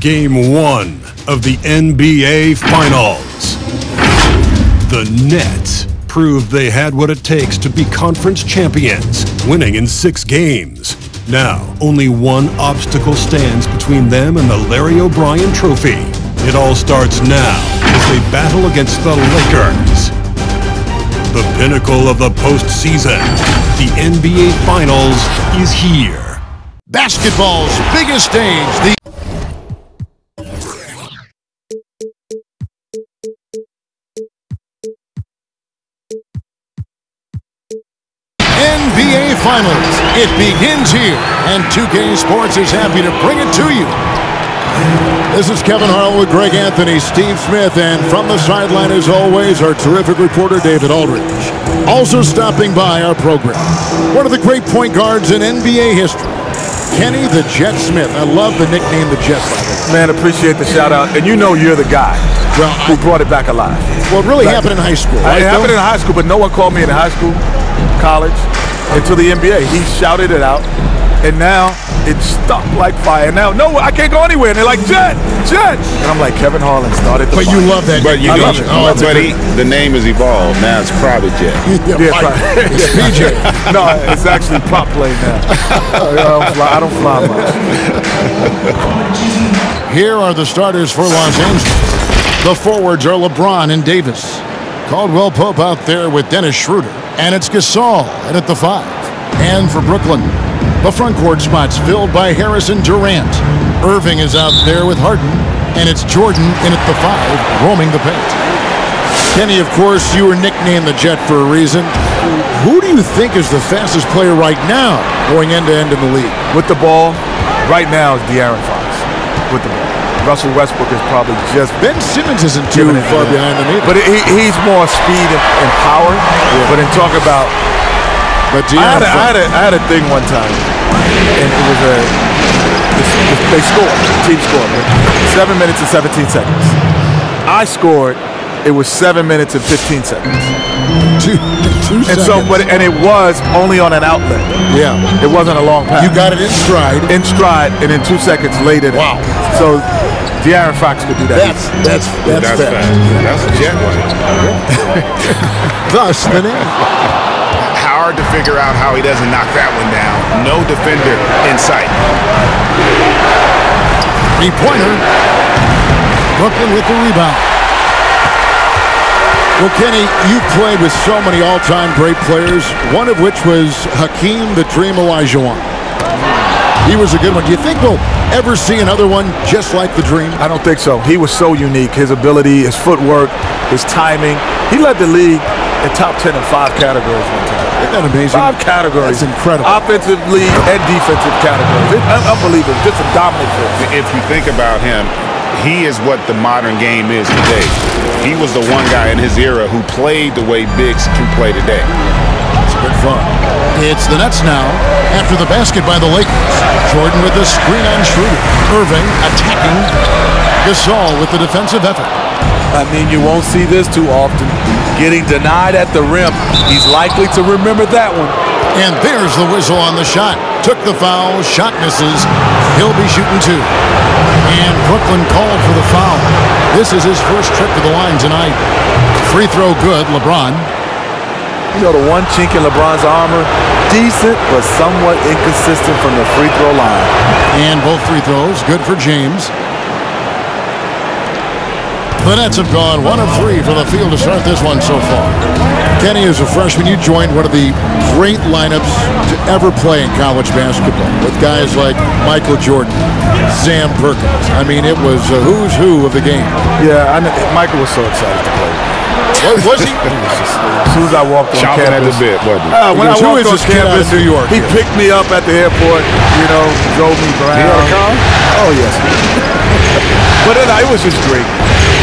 Game 1 of the NBA Finals. The Nets proved they had what it takes to be conference champions, winning in 6 games. Now, only one obstacle stands between them and the Larry O'Brien Trophy. It all starts now as they battle against the Lakers. The pinnacle of the postseason, the NBA Finals, is here. Basketball's biggest stage, the NBA Finals. It begins here, and 2K Sports is happy to bring it to you. This is Kevin Harlan with Greg Anthony, Steve Smith, and from the sideline, as always, our terrific reporter, David Aldridge. Also stopping by our program, one of the great point guards in NBA history, Kenny the Jet Smith. I love the nickname the Jet, by the way. Man, appreciate the shout-out. And you know you're the guy who brought it back alive. Well, it really happened in high school. Right, it happened in high school, but no one called me in high school, college, until the NBA. He shouted it out, and now it's stuck like fire. Now, no, I can't go anywhere. And they're like, Jet, Jet. And I'm like, Kevin Harlan started the But fire. you love that. But you I know, love it. the name has evolved. Now it's Private Jet. It's PJ. No, it's actually prop play now. I don't fly much. Here are the starters for Los Angeles. The forwards are LeBron and Davis. Caldwell Pope out there with Dennis Schroeder. And it's Gasol in at the 5. And for Brooklyn, the front court spots filled by Harrison Durant. Irving is out there with Harden. And it's Jordan in at the 5, roaming the paint. Kenny, of course, you were nicknamed the Jet for a reason. Who do you think is the fastest player right now going end-to-end in the league? With the ball, right now is De'Aaron Fox. With the ball. Russell Westbrook is probably just... Ben Simmons isn't too far behind them either. But he's more speed and power. Yeah. But in talk about... But I had a thing one time, and it was they scored. The team scored. 7 minutes and 17 seconds. I scored. It was 7 minutes and 15 seconds. Two and seconds. so, and it was only on an outlet. Yeah, it wasn't a long pass. You got it in stride. In stride, and in 2 seconds later. Wow. So De'Aaron Fox could do that. That's fast. That's a jet one. Thus the name. Hard to figure out how he doesn't knock that one down. No defender in sight. 3-pointer. Brooklyn with the rebound. Well, Kenny, you've played with so many all-time great players, one of which was Hakeem the Dream Olajuwon. He was a good one. Do you think we'll ever see another one just like the Dream? I don't think so. He was so unique. His ability, his footwork, his timing. He led the league in top 10 in 5 categories one time. Isn't that amazing? 5 categories. That's incredible. Offensively and defensive categories. Unbelievable. Just a dominant force. If you think about him, he is what the modern game is today. He was the one guy in his era who played the way bigs can play today. It's good fun. It's the Nets now after the basket by the Lakers. Jordan with the screen on Schroeder. Irving attacking. Gasol with the defensive effort. I mean, you won't see this too often. Getting denied at the rim. He's likely to remember that one. And there's the whistle on the shot. Took the foul. Shot misses. He'll be shooting 2. And Brooklyn called for the foul. This is his first trip to the line tonight. Free throw good. LeBron. You know, the one chink in LeBron's armor, decent but somewhat inconsistent from the free throw line. And both free throws good for James. The Nets have gone 1 of 3 for the field to start this one so far. Kenny, as a freshman, you joined one of the great lineups to ever play in college basketball with guys like Michael Jordan, Sam Perkins. I mean, it was a who's who of the game. Yeah, Michael was so excited to play. Was he? As soon as I walked on Chomping at campus, the bit, wasn't he? when I walked on this kid out campus, of New York? he picked me up at the airport, you know, drove me around. He had a car? Oh, yes. But it was just great.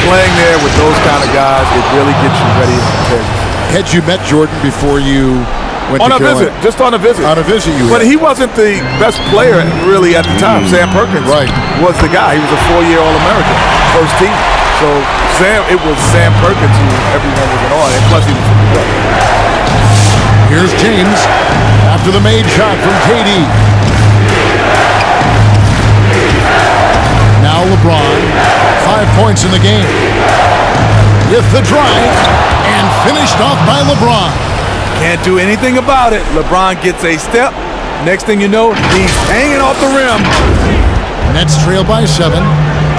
Playing there with those kind of guys, it really gets you ready and prepared. Had you met Jordan before you went On to a Carolina? visit, just on a visit. On a visit, you But had. he wasn't the best player really at the time. Sam Perkins was the guy. He was a 4-year All-American, first team. So it was Sam Perkins who everyone was in awe, and plus he was from New York. Here's James after the made shot from KD. Now LeBron. points in the game. With the drive, and finished off by LeBron. Can't do anything about it. LeBron gets a step. Next thing you know, he's hanging off the rim. Nets trail by 7.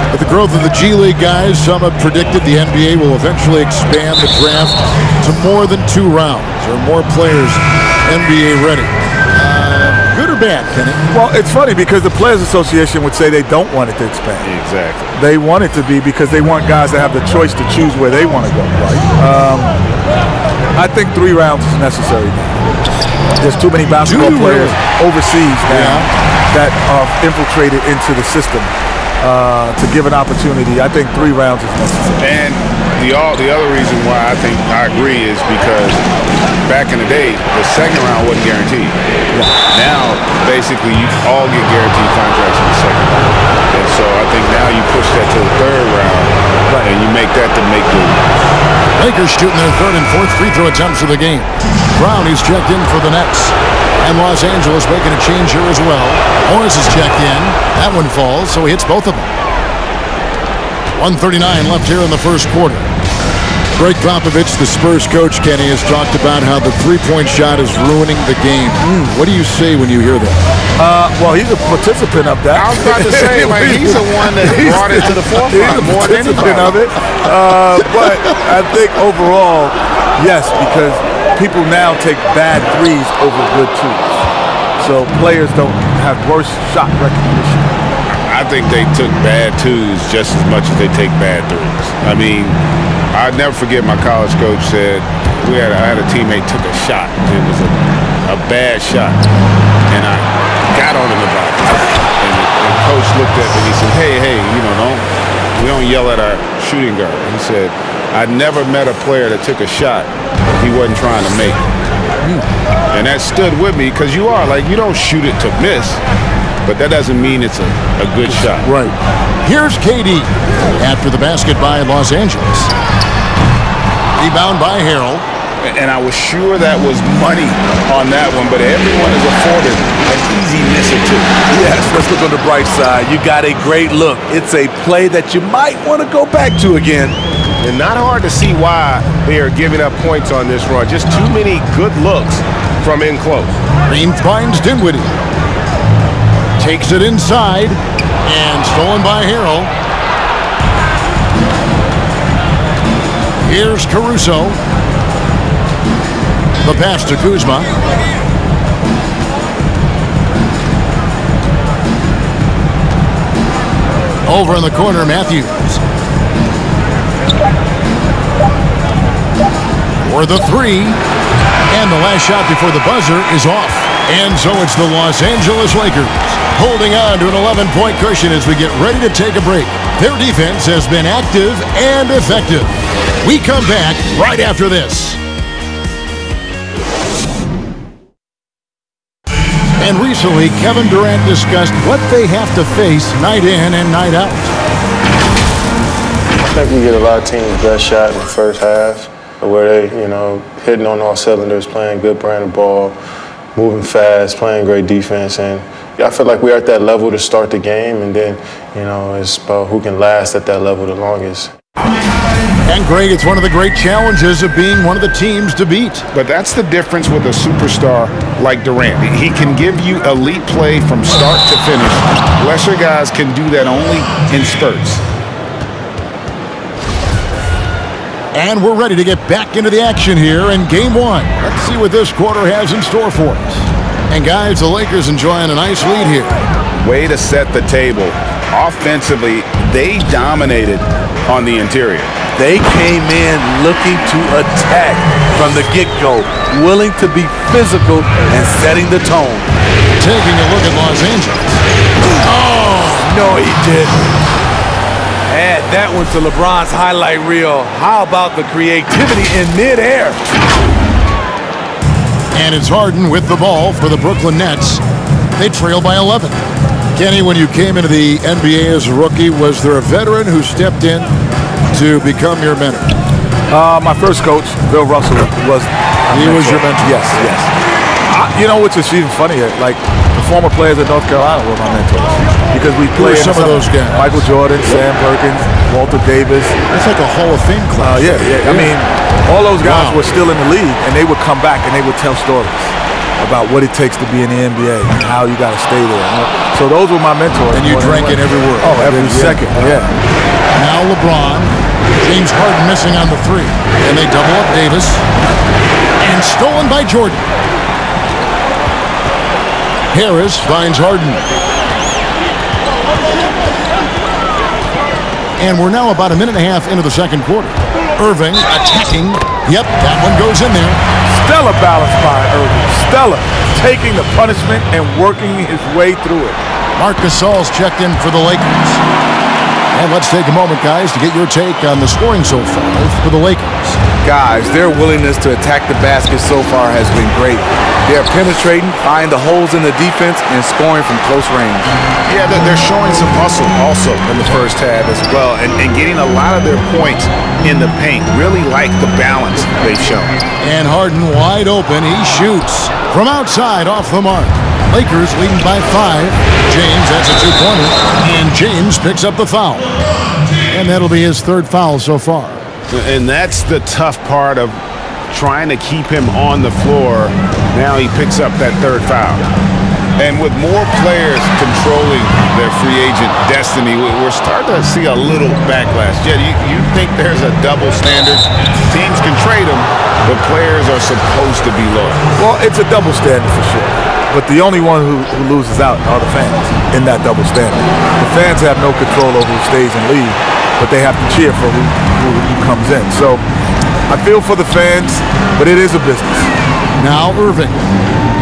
With the growth of the G League guys, some have predicted the NBA will eventually expand the draft to more than 2 rounds, or more players NBA ready. Good or bad, Kenny? Well, it's funny because the Players Association would say they don't want it to expand. Exactly. They want it to be because they want guys to have the choice to choose where they want to go, right? I think 3 rounds is necessary now. There's too many basketball players overseas now that are infiltrated into the system to give an opportunity. I think 3 rounds is necessary. And the other reason why I think I agree is because back in the day, the second round wasn't guaranteed. Now, basically, you all get guaranteed contracts in the second round. And so I think now you push that to the 3rd round, and you make that the make-believe. Lakers shooting their 3rd and 4th free throw attempts of the game. Brown, he's checked in for the Nets. And Los Angeles making a change here as well. Morris is checked in. That one falls, so he hits both of them. 1:39 left here in the first quarter. Greg Popovich, the Spurs coach, Kenny, has talked about how the three-point shot is ruining the game. What do you say when you hear that? Well, he's a participant of that. I was about to say, like, he's the one that brought it to the forefront more than anybody. Of it. But I think overall, yes, because people now take bad threes over good twos. So players don't have worse shot recognition. I think they took bad twos just as much as they take bad threes. I mean, I'd never forget my college coach said, I had a teammate took a shot. It was a bad shot. And I got on him about it. And coach looked at me and he said, hey, we don't yell at our shooting guard. He said, I never met a player that took a shot he wasn't trying to make. And that stood with me because you don't shoot it to miss, but that doesn't mean it's a good shot. Right. Here's KD after the basket by Los Angeles. Rebound by Harrell. And I was sure that was money on that one, but everyone is afforded an easy miss or two. Yes, let's look on the bright side. You got a great look. It's a play that you might want to go back to again. And not hard to see why they are giving up points on this run. Just too many good looks from in close. Green finds Dinwiddie. Takes it inside and stolen by Harrell. Here's Caruso. The pass to Kuzma. Over in the corner, Matthews. For the 3. And the last shot before the buzzer is off. And so it's the Los Angeles Lakers holding on to an 11-point cushion as we get ready to take a break. Their defense has been active and effective. We come back right after this. And recently, Kevin Durant discussed what they have to face night in and night out. I think we get a lot of teams' best shot in the first half, where they, hitting on all cylinders, playing good brand of ball, moving fast, playing great defense. And I feel like we're at that level to start the game, and then, it's about who can last at that level the longest. And Greg, it's one of the great challenges of being one of the teams to beat. But that's the difference with a superstar like Durant. He can give you elite play from start to finish. Lesser guys can do that only in spurts. And we're ready to get back into the action here in Game 1. Let's see what this quarter has in store for us. And guys, the Lakers enjoying a nice lead here. Way to set the table. Offensively, they dominated on the interior. They came in looking to attack from the get-go, willing to be physical and setting the tone. Taking a look at Los Angeles. Oh, no, he didn't. Add that one to LeBron's highlight reel. How about the creativity in midair? And it's Harden with the ball for the Brooklyn Nets. They trail by 11. Kenny, when you came into the NBA as a rookie, was there a veteran who stepped in to become your mentor? My first coach, Bill Russell, was He was your mentor? Yes. You know what's even funnier? Like, the former players at North Carolina were my mentors because we played some of those guys. Michael Jordan, Sam Perkins, Walter Davis. That's like a Hall of Fame class. Yeah. I mean, all those guys were still in the league, and they would come back and they would tell stories about what it takes to be in the NBA and how you got to stay there. So those were my mentors. And you drank in every word. Oh, every second. Yeah. Now LeBron. James Harden missing on the three. And they double up Davis. And stolen by Jordan. Harris finds Harden. And we're now about a minute and a half into the second quarter. Irving attacking. Yep, that one goes in there. Stellar balance by Irving. Stellar. Taking the punishment and working his way through it. Marc Gasol's checked in for the Lakers. And let's take a moment, guys, to get your take on the scoring so far for the Lakers. Guys, their willingness to attack the basket so far has been great. They're penetrating, finding the holes in the defense, and scoring from close range. Yeah, they're showing some hustle also in the first half as well, and getting a lot of their points in the paint. Really like the balance they've shown. And Harden wide open. He shoots from outside off the mark. Lakers leading by 5. James, that's a two-pointer. And James picks up the foul. And that'll be his third foul so far. And that's the tough part of trying to keep him on the floor. Now he picks up that third foul. And with more players controlling their free agent destiny, we're starting to see a little backlash. Yeah, you think there's a double standard. Teams can trade them, but players are supposed to be loyal. Well, it's a double standard for sure. But the only one who loses out are the fans in that double standard. The fans have no control over who stays in league, but they have to cheer for who comes in. So I feel for the fans, but it is a business. Now Irving,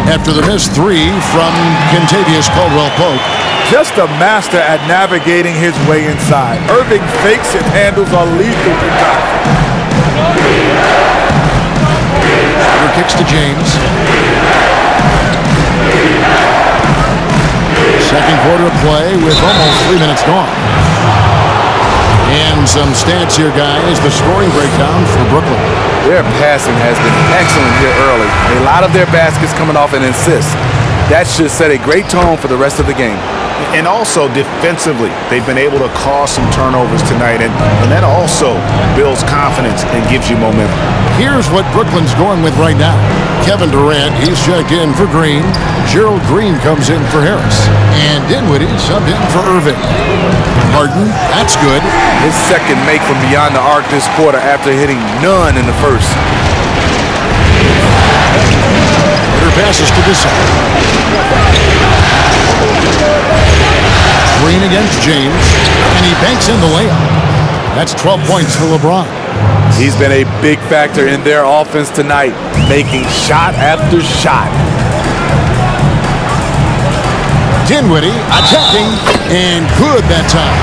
after the missed three from Kentavious Caldwell-Pope. Just a master at navigating his way inside. Irving fakes and handles are lethal to time. Kicks to James. Second quarter of play with almost 3 minutes gone. And some stats here, guys. The scoring breakdown for Brooklyn. Their passing has been excellent here early. A lot of their baskets coming off an assist. That should set a great tone for the rest of the game. And also defensively, they've been able to cause some turnovers tonight, and that also builds confidence and gives you momentum. Here's what Brooklyn's going with right now. Kevin Durant, he's checked in for Green. Gerald Green comes in for Harris. And Dinwiddie subbed in for Irving. Harden, that's good. His second make from beyond the arc this quarter after hitting none in the first. Better passes to this side. Green against James, and he banks in the layup. That's 12 points for LeBron. He's been a big factor in their offense tonight, making shot after shot. Dinwiddie attacking, and good that time.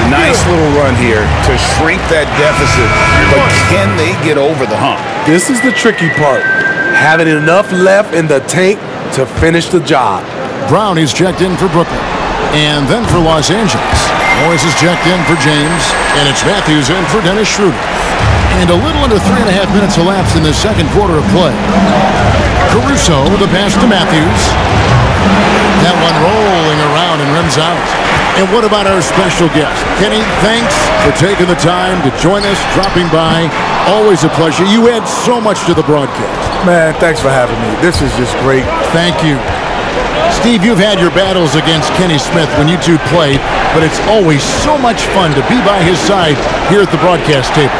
Nice little run here to shrink that deficit, but can they get over the hump? This is the tricky part, having enough left in the tank to finish the job. Brown is checked in for Brooklyn. And then for Los Angeles, Morris is checked in for James, and it's Matthews in for Dennis Schroeder. And a little under 3.5 minutes elapsed in the second quarter of play. Caruso with a pass to Matthews. That one rolling around and rims out. And what about our special guest? Kenny, thanks for taking the time to join us, dropping by. Always a pleasure. You add so much to the broadcast. Man, thanks for having me. This is just great. Thank you. Steve, you've had your battles against Kenny Smith when you two played, but it's always so much fun to be by his side here at the broadcast table.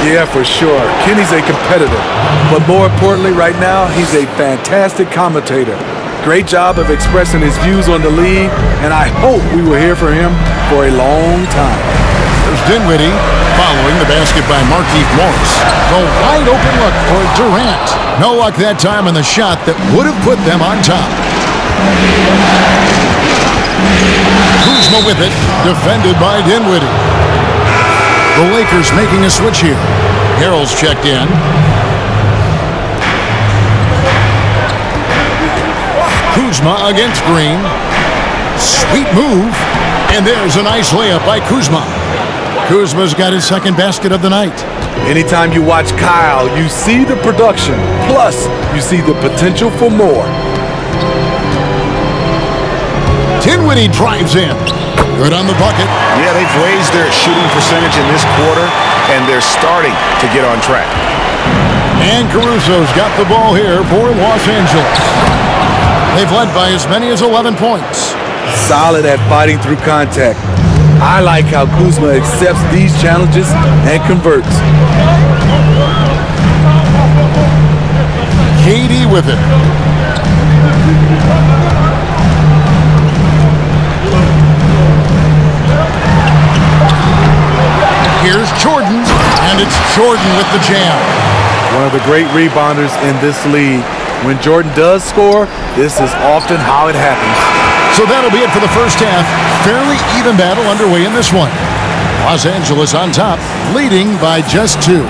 Yeah, for sure. Kenny's a competitor, but more importantly right now, he's a fantastic commentator. Great job of expressing his views on the league, and I hope we will hear from him for a long time. There's Dinwiddie following the basket by Markieff Morris. The wide open look for Durant. No luck that time on the shot that would have put them on top. Kuzma with it, defended by Dinwiddie. The Lakers making a switch here. Harrell's checked in. Kuzma against Green. Sweet move. And there's a nice layup by Kuzma. Kuzma's got his second basket of the night. Anytime you watch Kyle, you see the production, plus you see the potential for more. Dinwiddie drives in. Good on the bucket. Yeah, they've raised their shooting percentage in this quarter, and they're starting to get on track. And Caruso's got the ball here for Los Angeles. They've led by as many as 11 points. Solid at fighting through contact. I like how Kuzma accepts these challenges and converts. KD with it. Here's Jordan, and it's Jordan with the jam. One of the great rebounders in this league. When Jordan does score, this is often how it happens. So that'll be it for the first half. Fairly even battle underway in this one. Los Angeles on top, leading by just 2.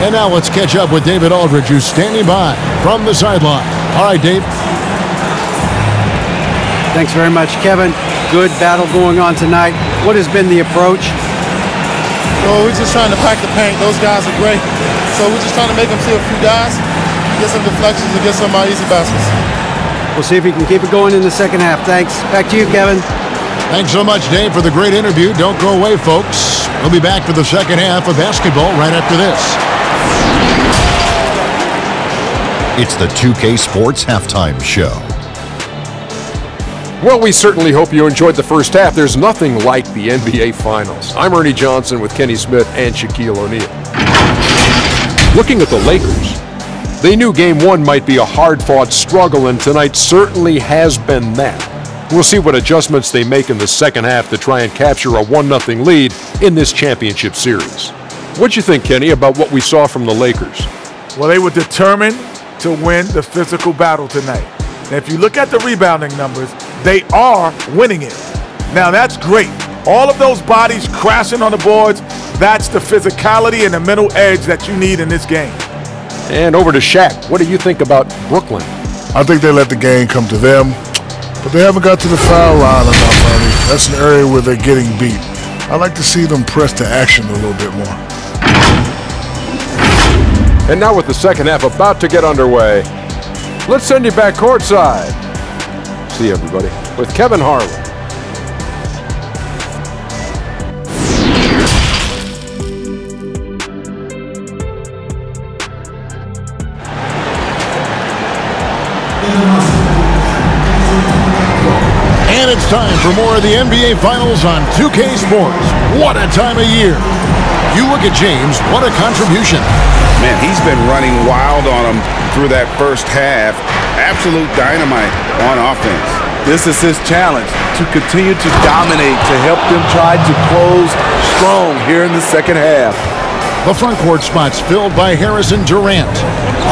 And now let's catch up with David Aldridge, who's standing by from the sideline. All right, Dave. Thanks very much, Kevin. Good battle going on tonight. What has been the approach? So we're just trying to pack the paint. Those guys are great. So we're just trying to make them see a few guys, get some deflections, and get some easy baskets. We'll see if he can keep it going in the second half. Thanks. Back to you, Kevin. Thanks so much, Dave, for the great interview. Don't go away, folks. We'll be back for the second half of basketball right after this. It's the 2K Sports Halftime Show. Well, we certainly hope you enjoyed the first half. There's nothing like the NBA Finals. I'm Ernie Johnson with Kenny Smith and Shaquille O'Neal. Looking at the Lakers, they knew Game 1 might be a hard-fought struggle, and tonight certainly has been that. We'll see what adjustments they make in the second half to try and capture a 1-0 lead in this championship series. What'd you think, Kenny, about what we saw from the Lakers? Well, they were determined to win the physical battle tonight. And if you look at the rebounding numbers, they are winning it. Now, that's great. All of those bodies crashing on the boards, that's the physicality and the mental edge that you need in this game. And over to Shaq. What do you think about Brooklyn? I think they let the game come to them, but they haven't got to the foul line enough, Ernie. That's an area where they're getting beat. I'd like to see them press to action a little bit more. And now with the second half about to get underway, let's send you back courtside. See everybody with Kevin Harlan. And it's time for more of the NBA Finals on 2K Sports. What a time of year. You look at James, what a contribution. Man, he's been running wild on them through that first half. Absolute dynamite on offense. This is his challenge, to continue to dominate, to help them try to close strong here in the second half. The front court spots filled by Harrison Durant.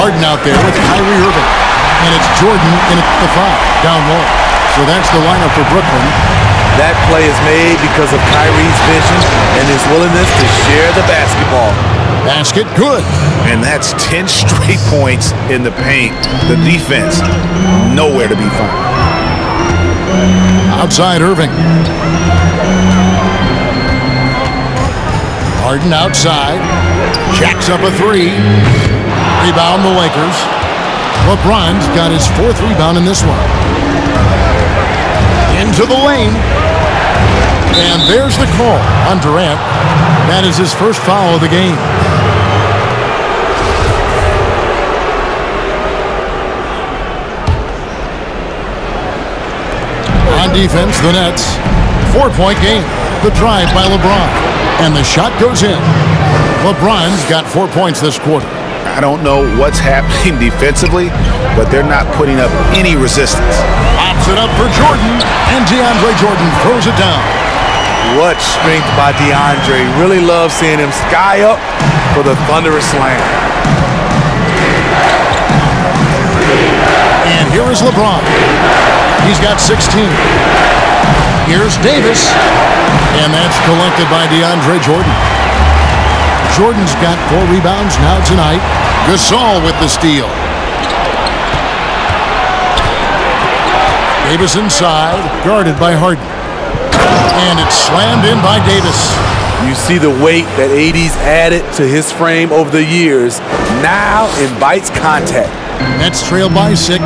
Harden out there with Kyrie Irving. And it's Jordan in at the 5, down low. So that's the lineup for Brooklyn. That play is made because of Kyrie's vision and his willingness to share the basketball. Basket good. And that's 10 straight points in the paint. The defense, nowhere to be found. Outside Irving. Harden outside. Jacks up a 3. Rebound the Lakers. LeBron's got his 4th rebound in this one. Into the lane. And there's the call on Durant. That is his first foul of the game. On defense, the Nets. 4-point game. The drive by LeBron. And the shot goes in. LeBron's got 4 points this quarter. I don't know what's happening defensively, but they're not putting up any resistance. Pops it up for Jordan, and DeAndre Jordan throws it down. What strength by DeAndre. Really love seeing him sky up for the thunderous slam. And here is LeBron. He's got 16. Here's Davis, and that's collected by DeAndre Jordan. Jordan's got 4 rebounds now tonight. Gasol with the steal. Davis inside, guarded by Harden. And it's slammed in by Davis. You see the weight that AD's added to his frame over the years now invites contact. Nets trail by 6.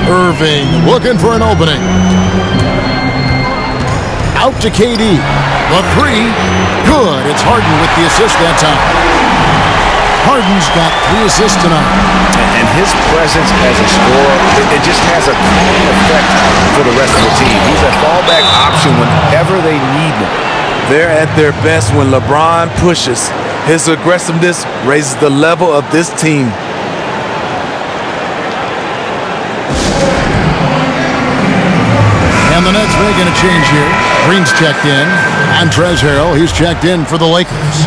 Irving looking for an opening. Out to KD. The 3. Good. It's Harden with the assist that time. Harden's got 3 assists tonight. And his presence as a scorer, it just has a calming effect for the rest of the team. He's a fallback option whenever they need him. They're at their best when LeBron pushes. His aggressiveness raises the level of this team. And the Nets making a change here. Green's checked in. Montrezl Harrell, he's checked in for the Lakers.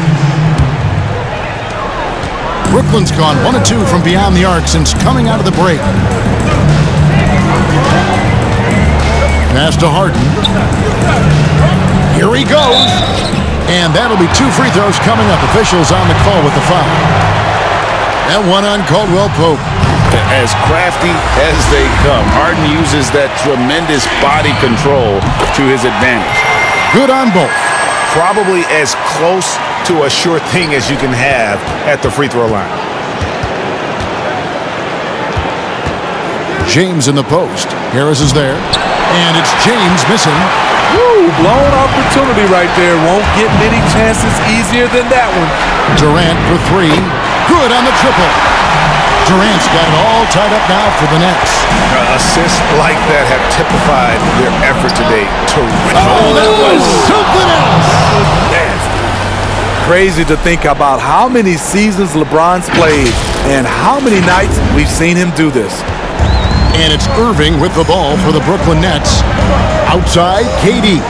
Brooklyn's gone 1 of 2 from beyond the arc since coming out of the break. Pass to Harden. Here he goes. And that'll be 2 free throws coming up. Officials on the call with the foul. That one on Caldwell Pope. As crafty as they come, Harden uses that tremendous body control to his advantage. Good on both. Probably as close to a sure thing as you can have at the free throw line. James in the post. Harris is there. And it's James missing. Woo, blown opportunity right there. Won't get many chances easier than that one. Durant for 3. Good on the triple. Durant's got it all tied up now for the Nets. Assists like that have typified their effort today. Terrific. Oh, that was something else. Crazy to think about how many seasons LeBron's played and how many nights we've seen him do this. And it's Irving with the ball for the Brooklyn Nets. Outside, KD.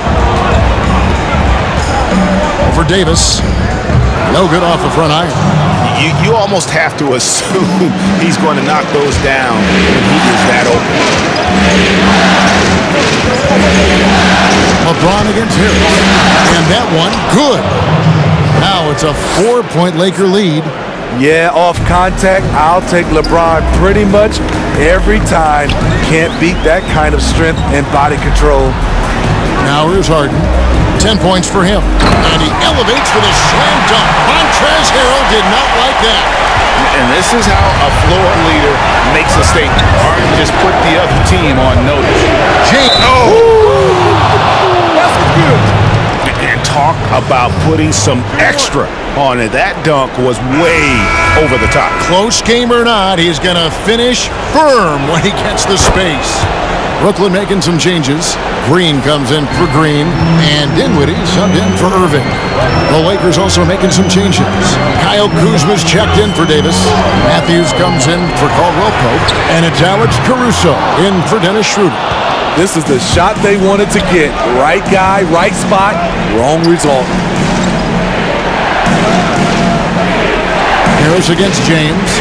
Over Davis. No good off the front iron. You almost have to assume he's going to knock those down when he is that open. LeBron against Harris. And that one, good. Now it's a 4-point Laker lead. Yeah, off contact, I'll take LeBron pretty much every time. Can't beat that kind of strength and body control. Now here's Harden. 10 points for him. And he elevates for the slam dunk. Montrezl Harrell did not like that. And this is how a floor leader makes a statement. Harden just put the other team on notice. That's good. And talk about putting some extra on it. That dunk was way over the top. Close game or not, he's going to finish firm when he gets the space. Brooklyn making some changes. Green comes in for Green, and Dinwiddie subbed in for Irving. The Lakers also making some changes. Kyle Kuzma's checked in for Davis. Matthews comes in for Caldwell Pope, and it's Alex Caruso in for Dennis Schroeder. This is the shot they wanted to get. Right guy, right spot, wrong result. Harris against James.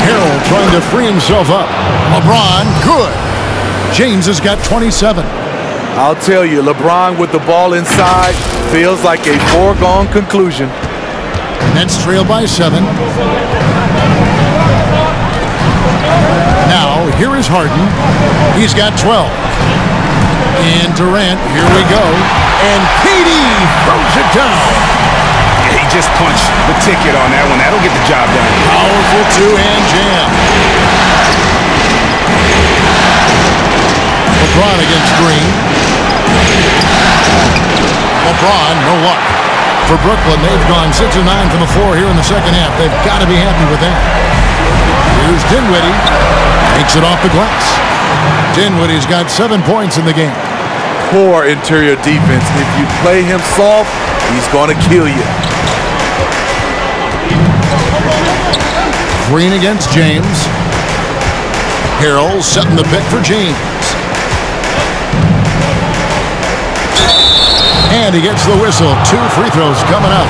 Harrell trying to free himself up. LeBron, good. James has got 27. I'll tell you, LeBron with the ball inside feels like a foregone conclusion. Nets trail by 7. Now, here is Harden. He's got 12. And Durant, here we go. And KD throws it down. He just punched the ticket on that one. That'll get the job done. Powerful two-hand jam. LeBron against Green. LeBron, no luck. For Brooklyn, they've gone 6 of 9 from the floor here in the second half. They've got to be happy with that. Here's Dinwiddie. Takes it off the glass. Dinwiddie's got 7 points in the game. Poor interior defense. If you play him soft, he's going to kill you. Green against James. Harrell setting the pick for James. And he gets the whistle. 2 free throws coming up.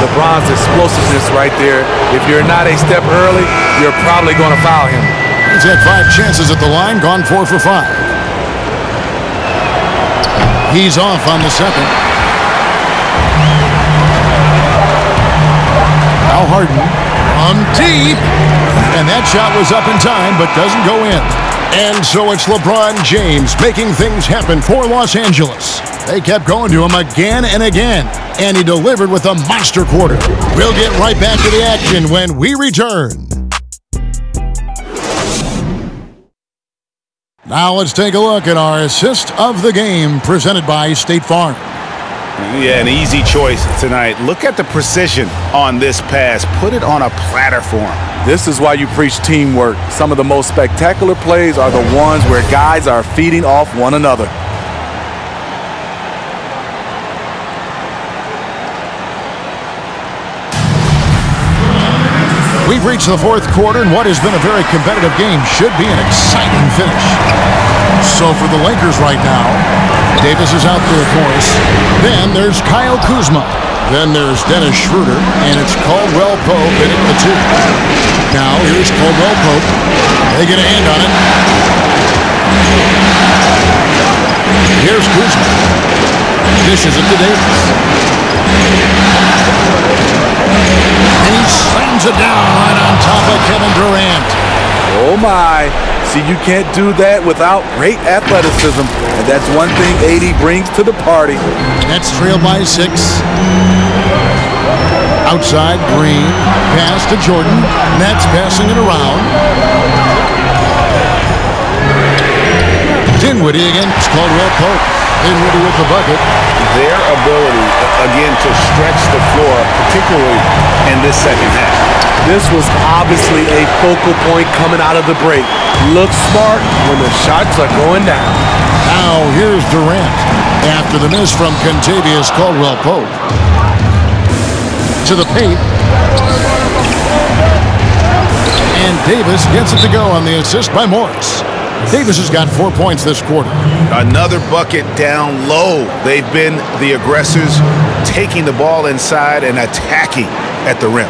LeBron's explosiveness right there. If you're not a step early, you're probably going to foul him. He's had 5 chances at the line, gone 4 for 5. He's off on the second. Now Harden from deep. And that shot was up in time, but doesn't go in. And so it's LeBron James making things happen for Los Angeles. They kept going to him again and again, and he delivered with a monster quarter. We'll get right back to the action when we return. Now let's take a look at our assist of the game presented by State Farm. Yeah, an easy choice tonight. Look at the precision on this pass. Put it on a platter for him. This is why you preach teamwork. Some of the most spectacular plays are the ones where guys are feeding off one another. We've reached the fourth quarter, and what has been a very competitive game should be an exciting finish. So for the Lakers right now, Davis is out there, of course. Then there's Kyle Kuzma. Then there's Dennis Schroeder, and it's Caldwell Pope hitting the two. Now here's Caldwell Pope. They get a hand on it. Here's Kuzma. Dishes it to Davis. And he slams it down right on top of Kevin Durant. Oh my. See, you can't do that without great athleticism. And that's one thing AD brings to the party. Nets trail by 6. Outside, Green. Pass to Jordan. Nets passing it around. Dinwiddie against Caldwell Pope. Dinwiddie with the bucket. Their ability, again, to stretch the floor, particularly in this second half. This was obviously a focal point coming out of the break. Looks smart when the shots are going down. Now here's Durant after the miss from Kentavious Caldwell Pope. To the paint. And Davis gets it to go on the assist by Morris. Davis has got 4 points this quarter. Another bucket down low. They've been the aggressors, taking the ball inside and attacking at the rim.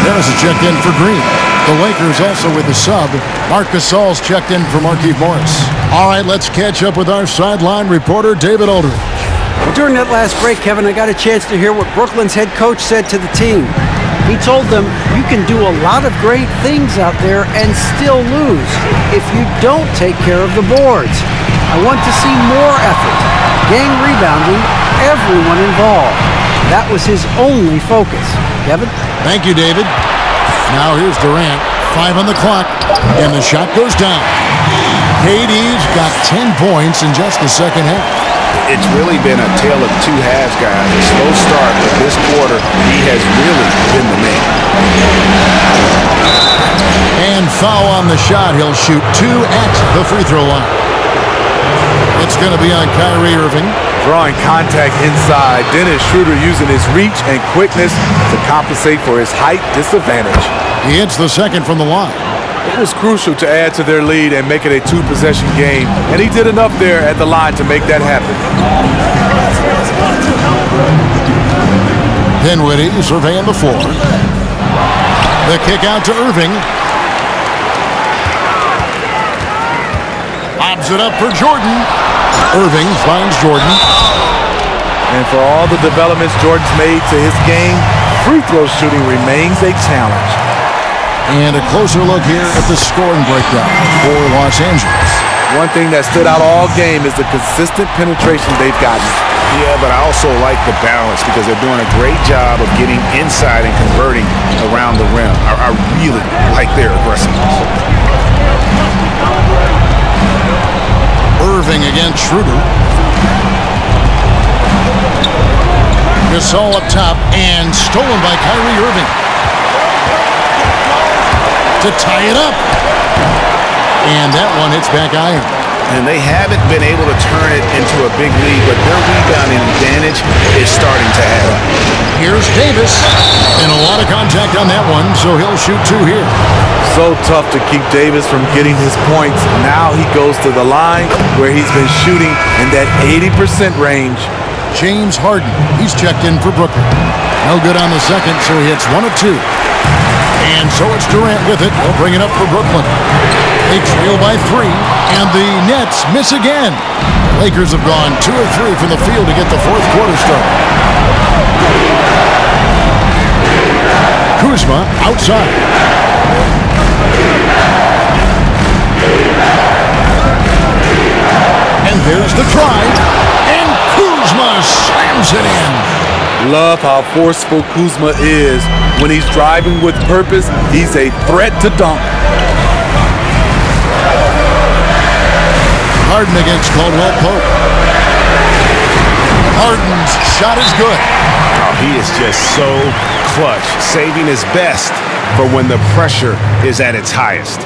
Dennis is checked in for Green. The Lakers also with the sub. Marc Gasol's checked in for Markieff Morris. All right, let's catch up with our sideline reporter, David Aldridge. Well, during that last break, Kevin, I got a chance to hear what Brooklyn's head coach said to the team. He told them, you can do a lot of great things out there and still lose if you don't take care of the boards. I want to see more effort, gang rebounding, everyone involved. That was his only focus. Kevin? Thank you, David. Now here's Durant. 5 on the clock, and the shot goes down. KD's got 10 points in just the second half. It's really been a tale of two halves, guys. A slow start, but this quarter, he has really been the man. And foul on the shot. He'll shoot 2 at the free throw line. It's going to be on Kyrie Irving. Drawing contact inside. Dennis Schroeder using his reach and quickness to compensate for his height disadvantage. He hits the second from the line. It was crucial to add to their lead and make it a 2-possession game, and he did enough there at the line to make that happen. Dinwiddie surveying the floor. The kick out to Irving. Lobs it up for Jordan. Irving finds Jordan. And for all the developments Jordan's made to his game, free throw shooting remains a challenge. And a closer look here at the scoring breakdown for Los Angeles. One thing that stood out all game is the consistent penetration they've gotten. Yeah, but I also like the balance because they're doing a great job of getting inside and converting around the rim. I really like their aggressiveness. Irving against Schroeder. Gasol up top and stolen by Kyrie Irving. To tie it up. And that one hits back iron. And they haven't been able to turn it into a big lead, but their rebounding advantage is starting to add up. Here's Davis. And a lot of contact on that one, so he'll shoot 2 here. So tough to keep Davis from getting his points. Now he goes to the line where he's been shooting in that 80% range. James Harden, he's checked in for Brooklyn. No good on the second, so he hits 1 of 2. And so it's Durant with it. They'll bring it up for Brooklyn. They trail by 3, and the Nets miss again. Lakers have gone 2 of 3 from the field to get the fourth quarter started. Kuzma outside. And there's the drive. And Kuzma slams it in. Love how forceful Kuzma is. When he's driving with purpose, he's a threat to dunk. Harden against Caldwell Pope. Harden's shot is good. Oh, he is just so clutch, saving his best for when the pressure is at its highest.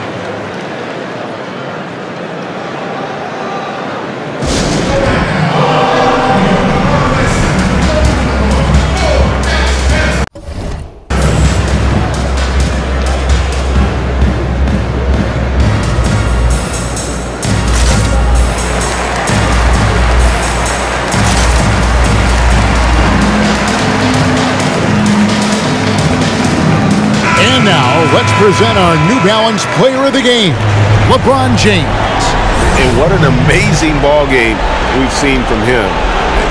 Now, let's present our New Balance Player of the Game, LeBron James. And what an amazing ball game we've seen from him.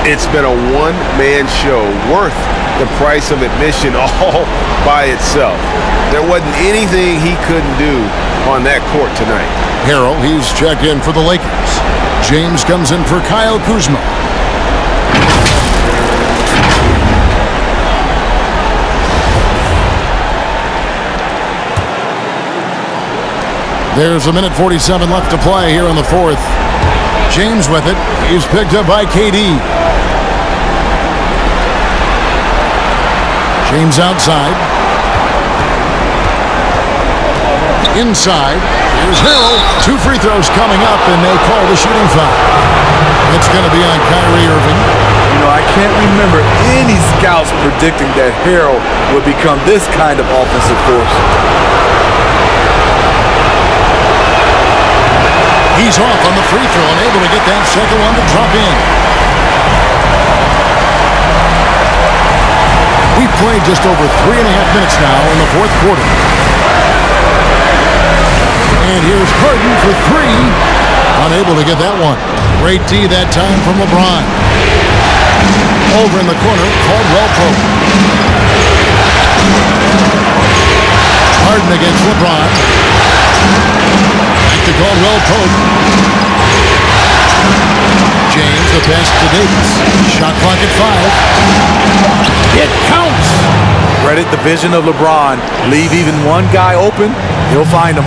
It's been a one-man show worth the price of admission all by itself. There wasn't anything he couldn't do on that court tonight. Harrell, he's checked in for the Lakers. James comes in for Kyle Kuzma. There's a minute 47 left to play here in the fourth. James with it. He's picked up by KD. James outside. Inside. Here's Harrell. 2 free throws coming up, and they call the shooting foul. It's going to be on Kyrie Irving. You know, I can't remember any scouts predicting that Harrell would become this kind of offensive force. He's off on the free throw and able to get that second one to drop in. We've played just over 3.5 minutes now in the fourth quarter. And here's Harden for 3. Unable to get that one. Great D that time from LeBron. Over in the corner, Caldwell Pope. Harden against LeBron. To Caldwell Pope. James, the pass to Davis. Shot clock at 5. It counts. Credit the vision of LeBron. Leave even one guy open, he'll find him.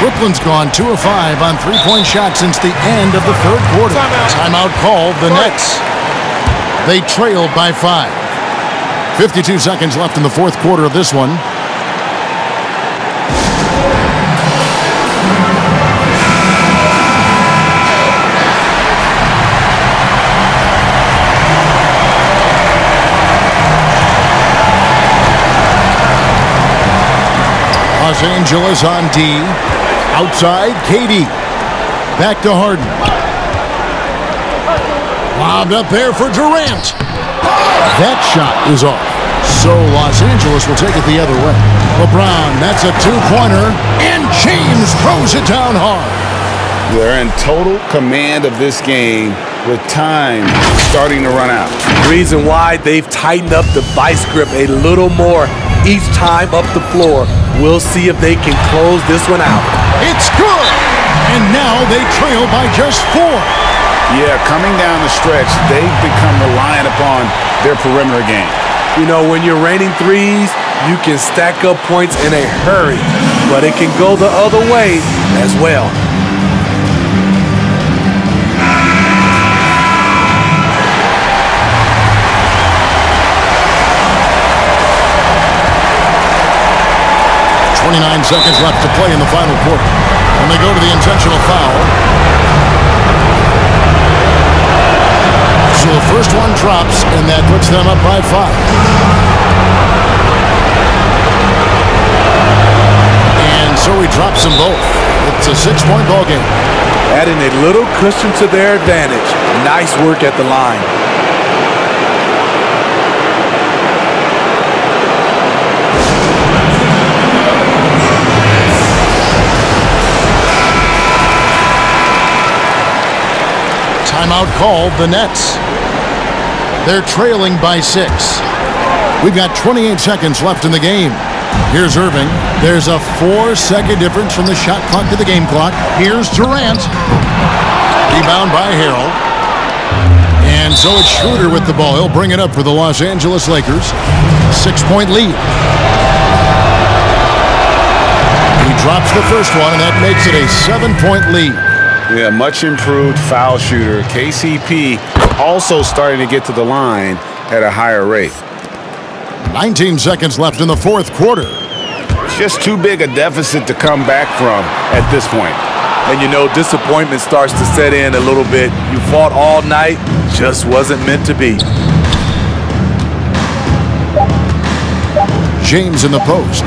Brooklyn's gone 2 of 5 on 3-point shots since the end of the third quarter. Timeout called the Nets. They trailed by 5. 52 seconds left in the fourth quarter of this one. Los Angeles on D. Outside, KD. Back to Harden. Lobbed up there for Durant. That shot is off. So Los Angeles will take it the other way. LeBron, that's a 2-pointer. And James throws it down hard. They're in total command of this game with time starting to run out. Reason why they've tightened up the vice grip a little more each time up the floor. We'll see if they can close this one out. It's good! And now they trail by just 4. Yeah, coming down the stretch, they've become reliant upon their perimeter game. You know, when you're raining threes, you can stack up points in a hurry, but it can go the other way as well. Seconds left to play in the final quarter. And they go to the intentional foul. So the first one drops, and that puts them up by 5. And so he drops them both. It's a 6-point ball game. Adding a little cushion to their advantage. Nice work at the line. Timeout called the Nets. They're trailing by 6. We've got 28 seconds left in the game. Here's Irving. There's a 4-second difference from the shot clock to the game clock. Here's Durant. Rebound by Harrell. And so it's Schroeder with the ball. He'll bring it up for the Los Angeles Lakers. 6-point lead. He drops the first one, and that makes it a 7-point lead. Yeah, much improved foul shooter. KCP also starting to get to the line at a higher rate. 19 seconds left in the fourth quarter. It's just too big a deficit to come back from at this point. And you know, disappointment starts to set in a little bit. You fought all night, just wasn't meant to be. James in the post.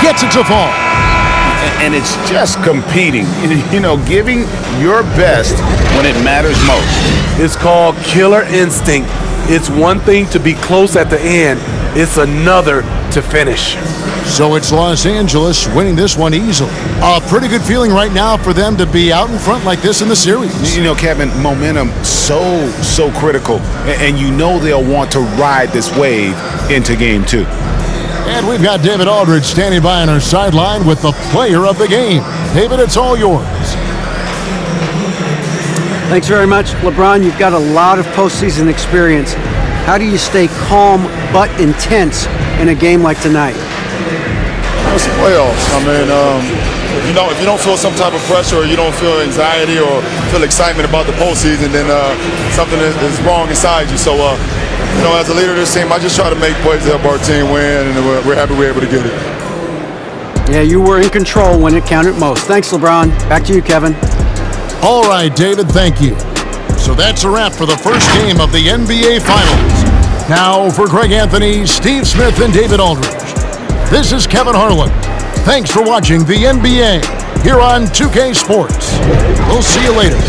Gets it to fall. And it's just competing, you know, giving your best when it matters most. It's called killer instinct. It's one thing to be close at the end. It's another to finish. So it's Los Angeles winning this one easily. A pretty good feeling right now for them to be out in front like this in the series. You know, Kevin, momentum so critical. And you know they'll want to ride this wave into game 2. And we've got David Aldridge standing by on our sideline with the player of the game. David, it's all yours. Thanks very much. LeBron, you've got a lot of postseason experience. How do you stay calm but intense in a game like tonight? It's the playoffs. I mean, if you don't feel some type of pressure or you don't feel anxiety or feel excitement about the postseason, then something is wrong inside you. So, you know, as a leader of this team, I just try to make plays to help our team win, and we're happy we're able to get it. Yeah, you were in control when it counted most. Thanks, LeBron. Back to you, Kevin. All right, David, thank you. So that's a wrap for the first game of the NBA Finals. Now for Greg Anthony, Steve Smith, and David Aldridge. This is Kevin Harlan. Thanks for watching the NBA here on 2K Sports. We'll see you later.